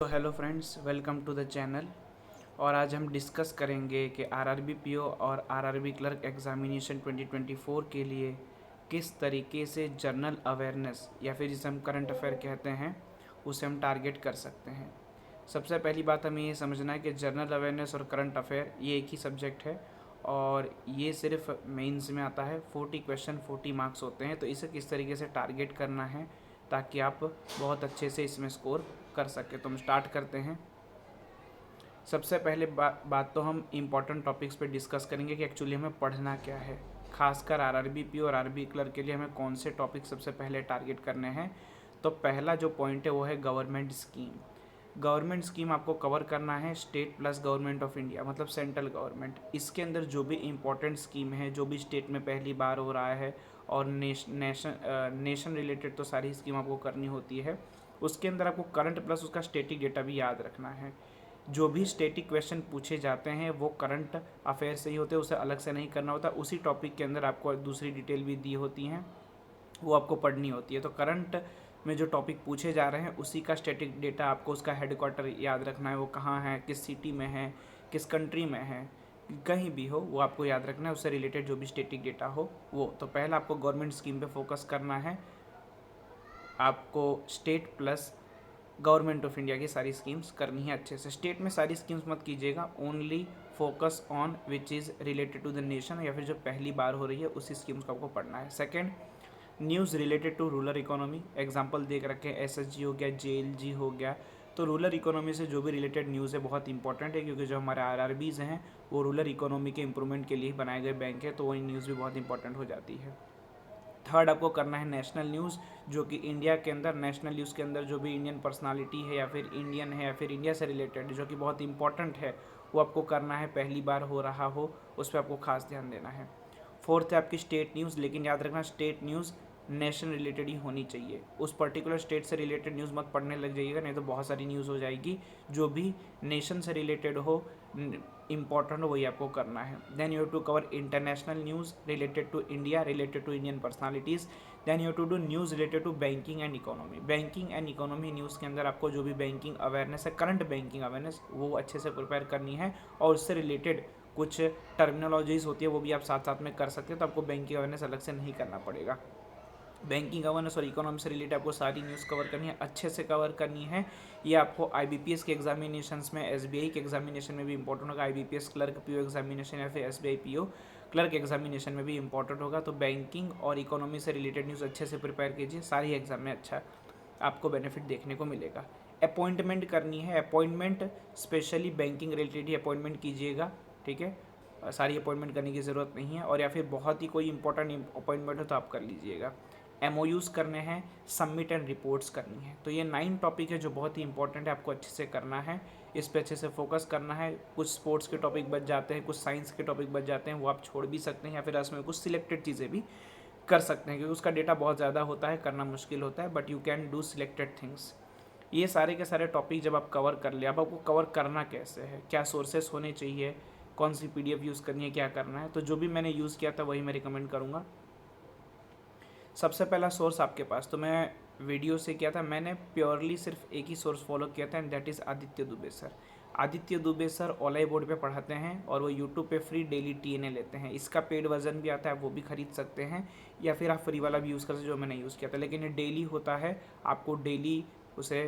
तो hello friends, welcome to the channel. और आज हम डिस्कस करेंगे कि आरआरबी पीओ और आरआरबी क्लर्क एग्जामिनेशन 2024 के लिए किस तरीके से जनरल अवेयरनेस या फिर जिसे हम करंट अफेयर कहते हैं उसे हम टारगेट कर सकते हैं। सबसे पहली बात हमें ये समझना है कि जनरल अवेयरनेस और करंट अफेयर ये एक ही सब्जेक्ट है और ये सिर्फ मेंस में आता है। 40 क्वेश्चन 40 मार्क्स होते हैं, तो इसे किस तरीके से टारगेट करना है ताकि आप बहुत अच्छे से इसमें स्कोर कर सके। तो हम स्टार्ट करते हैं। सबसे पहले बात तो हम इम्पॉर्टेंट टॉपिक्स पे डिस्कस करेंगे कि एक्चुअली हमें पढ़ना क्या है। खासकर आरआरबी पी और आरबी क्लर्क के लिए हमें कौन से टॉपिक सबसे पहले टारगेट करने हैं। तो पहला जो पॉइंट है वो है गवर्नमेंट स्कीम। गवर्नमेंट स्कीम आपको कवर करना है state plus government of India, मतलब सेंट्रल गवर्नमेंट। इसके अंदर जो भी इम्पोर्टेंट स्कीम है, जो भी स्टेट में पहली बार हो रहा है और नेशन रिलेटेड तो सारी स्कीम आपको करनी होती है। उसके अंदर आपको करंट प्लस उसका स्टेटिक डेटा भी याद रखना है। जो भी स्टेटिक क्वेश्चन पूछे जाते हैं वो करंट अफेयर से ही होते हैं, उसे अलग से नहीं करना होता। उसी टॉपिक के अंदर आपको दूसरी डिटेल भी दी होती हैं, वो आपको पढ़नी होती है। तो करंट में जो टॉपिक पूछे जा रहे हैं उसी का स्टैटिक डेटा आपको उसका हेडक्वार्टर याद रखना है, वो कहाँ है, किस सिटी में है, किस कंट्री में है, कहीं भी हो वो आपको याद रखना है। उससे रिलेटेड जो भी स्टैटिक डेटा हो वो। तो पहला आपको गवर्नमेंट स्कीम पे फोकस करना है। आपको state plus government of India की सारी स्कीम्स करनी है अच्छे से। स्टेट में सारी स्कीम्स मत कीजिएगा, only focus on which is related to the nation या फिर जो पहली बार हो रही है उसी स्कीम्स को आपको पढ़ना है। Second, news related to rural economy. Example देख रखे हैं, एसएसजी हो गया, जेएलजी हो गया। तो रूरल इकोनॉमी से जो भी रिलेटेड न्यूज़ है बहुत इंपॉर्टेंट है, क्योंकि जो हमारे आरआरबीज़ हैं वो रूरल इकोनॉमी के इंप्रूवमेंट के लिए बनाए गए बैंक है, तो वही न्यूज़ भी बहुत इंपॉर्टेंट हो जाती है। थर्ड, आपको करना है नेशनल न्यूज़, जो कि इंडिया के अंदर नेशनल न्यूज़ के अंदर जो भी इंडियन पर्सनालिटी है या फिर इंडियन है या फिर इंडिया से रिलेटेड जो कि बहुत इंपॉर्टेंट है वो आपको करना है। पहली बार हो रहा हो उस पर आपको खास ध्यान देना है। फोर्थ है आपकी स्टेट न्यूज़, लेकिन याद रखना स्टेट न्यूज़ नेशन रिलेटेड ही होनी चाहिए। उस पर्टिकुलर स्टेट से रिलेटेड न्यूज़ मत पढ़ने लग जाइएगा, नहीं तो बहुत सारी न्यूज़ हो जाएगी। जो भी नेशन से रिलेटेड हो, इम्पॉर्टेंट हो, वही आपको करना है। Then you have to cover international news related to India, related to Indian personalities. Then you have to do news related to banking and economy. Banking and economy news के अंदर आपको जो भी बैंकिंग अवेयरनेस है, current banking awareness, वो अच्छे से prepare करनी है। और उससे रिलेटेड कुछ टर्मिनोलॉजीज़ होती है वो भी आप साथ साथ में कर सकते हैं, तो आपको बैंकिंग अवेयरनेस अलग से नहीं करना पड़ेगा। बैंकिंग अवेयरनेस और इकोनॉमी से रिलेटेड आपको सारी न्यूज़ कवर करनी है, अच्छे से कवर करनी है। ये आपको आईबीपीएस के एग्जामिनेशंस में, एसबीआई के एग्जामिनेशन में भी इंपॉर्टेंट होगा। आईबीपीएस क्लर्क पीओ एग्जामिनेशन या फिर एसबीआई पीओ क्लर्क एग्जामिनेशन में भी इंपॉर्टेंट होगा। तो बैंकिंग और इकोनॉमी से रिलेटेड न्यूज़ अच्छे से प्रिपेयर कीजिए, सारी एग्जाम में अच्छा आपको बेनिफिट देखने को मिलेगा। अपॉइंटमेंट करनी है, अपॉइंटमेंट स्पेशली बैंकिंग रिलेटेड ही अपॉइंटमेंट कीजिएगा, ठीक है। सारी अपॉइंटमेंट करने की ज़रूरत नहीं है, और या फिर बहुत ही कोई इंपॉर्टेंट अपॉइंटमेंट हो तो आप कर लीजिएगा। एमओयूज़ करने हैं, सबमिट एंड रिपोर्ट्स करनी है। तो ये 9 टॉपिक है जो बहुत ही इंपॉर्टेंट है, आपको अच्छे से करना है, इस पर अच्छे से फोकस करना है। कुछ स्पोर्ट्स के टॉपिक बच जाते हैं, कुछ साइंस के टॉपिक बच जाते हैं, वो आप छोड़ भी सकते हैं, या फिर उसमें कुछ सिलेक्टेड चीज़ें भी कर सकते हैं, क्योंकि उसका डेटा बहुत ज़्यादा होता है, करना मुश्किल होता है, but you can do selected things. ये सारे के सारे टॉपिक जब आप कवर कर ले, अब आपको कवर करना कैसे है, क्या सोर्सेस होने चाहिए, कौन सी पीडीएफ यूज़ करनी है, क्या करना है। तो जो भी मैंने यूज़ किया था वही मैं रिकमेंड करूँगा। सबसे पहला सोर्स आपके पास, तो मैं वीडियो से किया था, मैंने प्योरली सिर्फ एक ही सोर्स फॉलो किया था, and that is Aditya Dubey sir. Aditya Dubey sir online board पे पढ़ाते हैं और वो यूट्यूब पे फ्री डेली टीएनए लेते हैं। इसका पेड वर्जन भी आता है, वो भी खरीद सकते हैं, या फिर आप फ्री वाला भी यूज़ कर सकते जो मैंने यूज़ किया था। लेकिन ये डेली होता है, आपको डेली उसे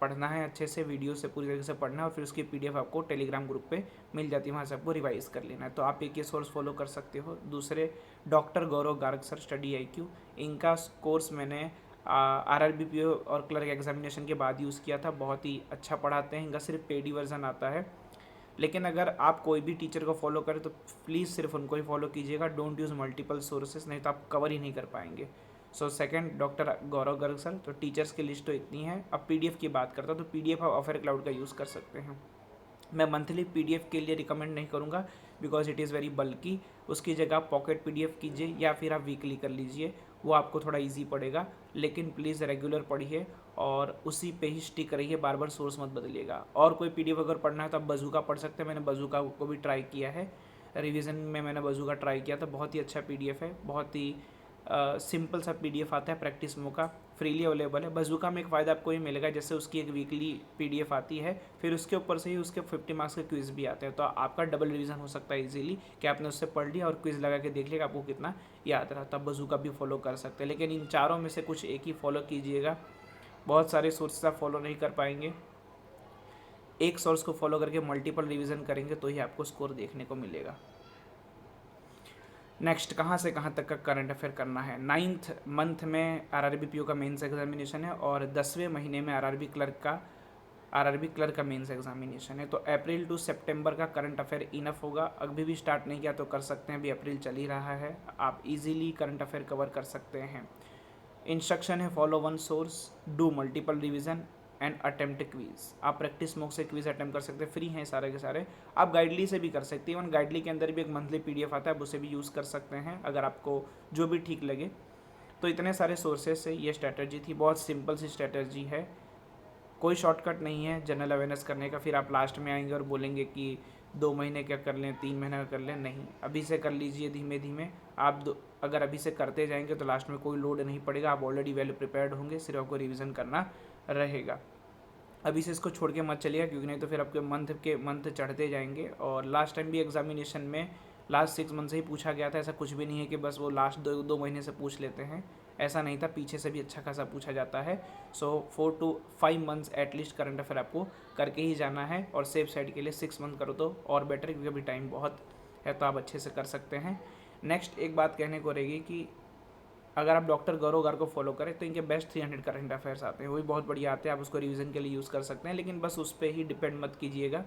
पढ़ना है, अच्छे से वीडियो से पूरी तरीके से पढ़ना है, और फिर उसकी पीडीएफ आपको टेलीग्राम ग्रुप पे मिल जाती है, वहाँ से आपको रिवाइज कर लेना है। तो आप एक ये सोर्स फॉलो कर सकते हो। दूसरे, डॉक्टर गौरव गार्ग सर, स्टडी आईक्यू, इनका कोर्स मैंने आरआरबी पीओ और क्लर्क एग्जामिनेशन के बाद यूज़ किया था, बहुत ही अच्छा पढ़ाते हैं। इनका सिर्फ पेड ही वर्जन आता है, लेकिन अगर आप कोई भी टीचर को फॉलो करें तो प्लीज़ सिर्फ उनको ही फॉलो कीजिएगा, डोंट यूज़ मल्टीपल सोर्सेस, नहीं तो आप कवर ही नहीं कर पाएंगे। सो सेकंड, डॉक्टर गौरव गर्ग सर। तो टीचर्स की लिस्ट तो इतनी है। अब पीडीएफ की बात करता हूँ, तो पीडीएफ आप अफेयर क्लाउड का यूज़ कर सकते हैं। मैं मंथली पीडीएफ के लिए रिकमेंड नहीं करूँगा, बिकॉज इट इज़ वेरी बल्कि। उसकी जगह आप पॉकेट पीडीएफ कीजिए, या फिर आप वीकली कर लीजिए, वो आपको थोड़ा इजी पड़ेगा। लेकिन प्लीज़ रेगुलर पढ़िए और उसी पे ही स्टिक रहिए, बार बार सोर्स मत बदलिएगा। और कोई पीडीएफ अगर पढ़ना है तो आप बजूका पढ़ सकते हैं, मैंने बजूका को भी ट्राई किया है, रिवीजन में मैंने बजूका ट्राई किया था, बहुत ही अच्छा पीडीएफ है, बहुत ही सिंपल सा पीडीएफ आता है प्रैक्टिस मो का। फ्रीली अवेलेबल है। बजूका में एक फ़ायदा आपको ये मिलेगा, जैसे उसकी एक वीकली पीडीएफ आती है, फिर उसके ऊपर से ही उसके 50 मार्क्स के क्विज़ भी आते हैं, तो आपका डबल रिवीजन हो सकता है इजीली कि आपने उससे पढ़ लिया और क्विज़ लगा के देख लिया आपको कितना याद रहा, तब बजूका भी फॉलो कर सकते हैं। लेकिन इन चारों में से कुछ एक ही फॉलो कीजिएगा, बहुत सारे सोर्सेस आप फॉलो नहीं कर पाएंगे। एक सोर्स को फॉलो करके मल्टीपल रिवीजन करेंगे तो ही आपको स्कोर देखने को मिलेगा। नेक्स्ट, कहाँ से कहाँ तक का करंट अफेयर करना है। 9th मंथ में आरआरबी पीओ का मेंस एग्जामिनेशन है और 10वें महीने में आरआरबी क्लर्क का मेंस एग्जामिनेशन है। तो अप्रैल टू सितंबर का करंट अफेयर इनफ होगा। अभी भी स्टार्ट नहीं किया तो कर सकते हैं, अभी अप्रैल चल ही रहा है, आप इजीली करंट अफेयर कवर कर सकते हैं। इंस्ट्रक्शन है, follow one source, do multiple revision and attempt quiz. आप प्रैक्टिस मोड से क्वीज अटेम्प्ट कर सकते हैं, फ्री हैं सारे के सारे। आप गाइडली से भी कर सकते हैं, इवन गाइडली के अंदर भी एक मंथली पीडीएफ आता है, आप उसे भी यूज़ कर सकते हैं अगर आपको जो भी ठीक लगे। तो इतने सारे सोर्सेज से ये स्ट्रैटेजी थी, बहुत सिंपल सी स्ट्रैटेजी है, कोई शॉर्टकट नहीं है जनरल अवेयरनेस करने का। फिर आप लास्ट में आएंगे और बोलेंगे कि 2 महीने क्या कर लें, 3 महीने का कर लें, नहीं, अभी से कर लीजिए धीमे धीमे। आप अगर अभी से करते जाएंगे तो लास्ट में कोई लोड नहीं पड़ेगा, आप ऑलरेडी वेल प्रिपेयर्ड होंगे, सिर्फ आपको रिवीजन करना रहेगा। अभी से इसको छोड़ के मत चलिएगा, क्योंकि नहीं तो फिर आपके मंथ चढ़ते जाएंगे। और लास्ट टाइम भी एग्जामिनेशन में लास्ट 6 मंथ से ही पूछा गया था, ऐसा कुछ भी नहीं है कि बस वो लास्ट 2 महीने से पूछ लेते हैं, ऐसा नहीं था, पीछे से भी अच्छा खासा पूछा जाता है। सो 4 to 5 months at least current affair आपको करके ही जाना है, और सेफ साइड के लिए 6 मंथ करो तो और बेटर, क्योंकि अभी टाइम बहुत है तो आप अच्छे से कर सकते हैं। नेक्स्ट एक बात कहने को रहेगी कि अगर आप डॉक्टर गौरव गार को फॉलो करें तो इनके बेस्ट 300 करंट अफेयर्स आते हैं, वो भी बहुत बढ़िया आते हैं, आप उसको रिवीजन के लिए यूज़ कर सकते हैं। लेकिन बस उस पर ही डिपेंड मत कीजिएगा,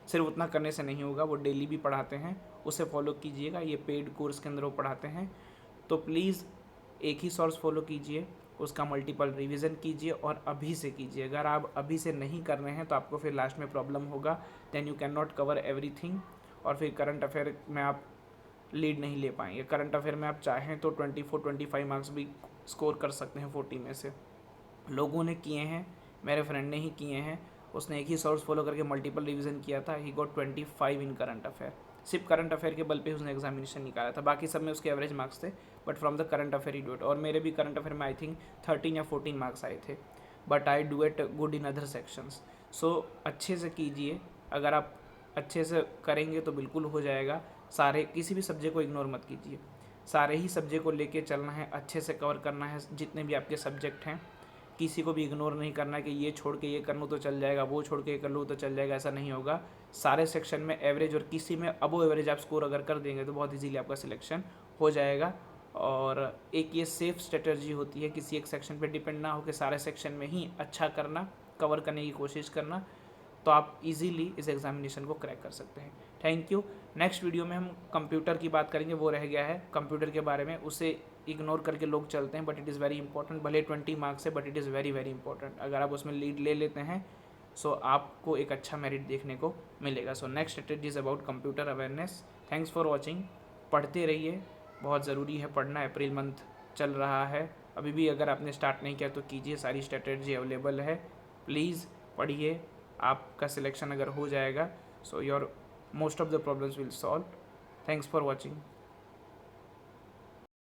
सिर्फ उतना करने से नहीं होगा, वो डेली भी पढ़ाते हैं, उसे फॉलो कीजिएगा, ये पेड कोर्स के अंदर वो पढ़ाते हैं। तो प्लीज़ एक ही सोर्स फॉलो कीजिए, उसका मल्टीपल रिवीजन कीजिए और अभी से कीजिए। अगर आप अभी से नहीं कर रहे हैं तो आपको फिर लास्ट में प्रॉब्लम होगा, then you can not cover everything, और फिर करंट अफेयर में आप लीड नहीं ले पाएंगे। करंट अफेयर में आप चाहें तो 24-25 मार्क्स भी स्कोर कर सकते हैं 40 में से। लोगों ने किए हैं, मेरे फ्रेंड ने ही किए हैं, उसने एक ही सोर्स फॉलो करके मल्टीपल रिवीजन किया था, he got 25 in current affair. सिर्फ करंट अफेयर के बल पे उसने एग्जामिनेशन निकाला था, बाकी सब में उसके एवरेज मार्क्स थे, but from the current affair he do it. और मेरे भी करंट अफेयर में आई थिंक 13 या 14 मार्क्स आए थे, but I do it good in other sections. सो अच्छे से कीजिए, अगर आप अच्छे से करेंगे तो बिल्कुल हो जाएगा। सारे किसी भी सब्जेक्ट को इग्नोर मत कीजिए, सारे ही सब्जेक्ट को लेके चलना है, अच्छे से कवर करना है जितने भी आपके सब्जेक्ट हैं, किसी को भी इग्नोर नहीं करना है कि ये छोड़ के ये कर लूँ तो चल जाएगा, वो छोड़ के ये कर लूँ तो चल जाएगा, ऐसा नहीं होगा। सारे सेक्शन में एवरेज और किसी में अबो एवरेज आप स्कोर अगर कर देंगे तो बहुत इजीली आपका सिलेक्शन हो जाएगा। और एक ये सेफ स्ट्रेटजी होती है, किसी एक सेक्शन पे डिपेंड ना हो कि सारे सेक्शन में ही अच्छा करना, कवर करने की कोशिश करना, तो आप इजीली इस एग्जामिनेशन को क्रैक कर सकते हैं। Thank you. नेक्स्ट वीडियो में हम कंप्यूटर की बात करेंगे, वो रह गया है कंप्यूटर के बारे में, उसे इग्नोर करके लोग चलते हैं, but it is very important. भले 20 मार्क्स है, but it is very very important. अगर आप उसमें लीड ले लेते हैं सो आपको एक अच्छा मेरिट देखने को मिलेगा। So next strategy is about computer awareness. Thanks for watching. पढ़ते रहिए, बहुत ज़रूरी है पढ़ना। अप्रैल मंथ चल रहा है, अभी भी अगर आपने स्टार्ट नहीं किया तो कीजिए, सारी स्ट्रेटेजी अवेलेबल है, प्लीज़ पढ़िए, आपका सिलेक्शन अगर हो जाएगा so your most of the problems will solve. Thanks for watching.